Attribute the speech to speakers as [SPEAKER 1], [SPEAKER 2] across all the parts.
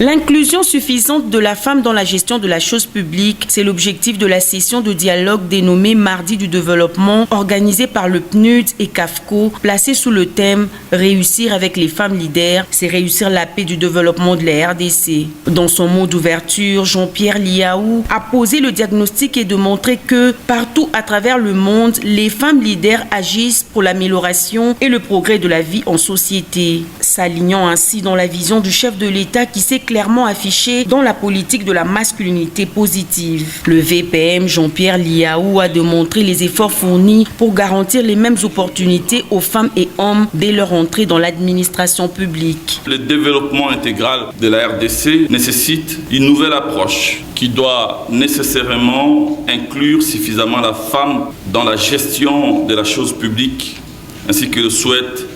[SPEAKER 1] L'inclusion suffisante de la femme dans la gestion de la chose publique, c'est l'objectif de la session de dialogue dénommée Mardi du développement, organisée par le PNUD et CAFCO, placée sous le thème « Réussir avec les femmes leaders, c'est réussir la paix du développement de la RDC ». Dans son mot d'ouverture, Jean-Pierre Liaou a posé le diagnostic et démontré que partout à travers le monde, les femmes leaders agissent pour l'amélioration et le progrès de la vie en société, s'alignant ainsi dans la vision du chef de l'État qui s'est clairement affiché dans la politique de la masculinité positive. Le VPM Jean-Pierre Liaou a démontré les efforts fournis pour garantir les mêmes opportunités aux femmes et hommes dès leur entrée dans l'administration publique.
[SPEAKER 2] Le développement intégral de la RDC nécessite une nouvelle approche qui doit nécessairement inclure suffisamment la femme dans la gestion de la chose publique, ainsi que le souhaite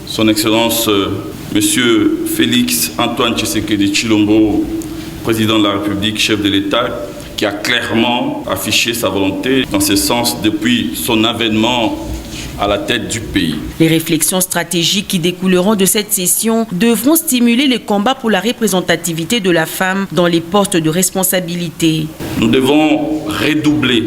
[SPEAKER 2] son Excellence Monsieur Félix Antoine Tshisekedi Tshilombo, président de la République, chef de l'État, qui a clairement affiché sa volonté dans ce sens depuis son avènement à la tête du pays.
[SPEAKER 1] Les réflexions stratégiques qui découleront de cette session devront stimuler les combats pour la représentativité de la femme dans les postes de responsabilité.
[SPEAKER 2] Nous devons redoubler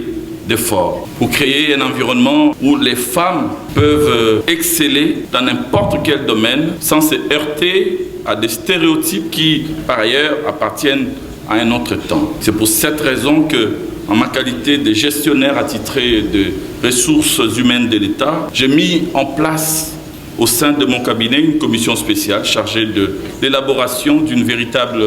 [SPEAKER 2] d'efforts pour créer un environnement où les femmes peuvent exceller dans n'importe quel domaine sans se heurter à des stéréotypes qui, par ailleurs, appartiennent à un autre temps. C'est pour cette raison que, en ma qualité de gestionnaire attitré de ressources humaines de l'État, j'ai mis en place au sein de mon cabinet une commission spéciale chargée de l'élaboration d'une véritable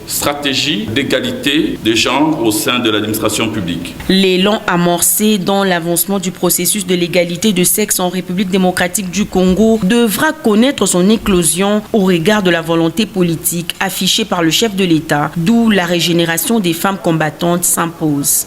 [SPEAKER 2] stratégie d'égalité des genres au sein de l'administration publique.
[SPEAKER 1] L'élan amorcé dans l'avancement du processus de l'égalité de sexe en République démocratique du Congo devra connaître son éclosion au regard de la volonté politique affichée par le chef de l'État, d'où la régénération des femmes combattantes s'impose.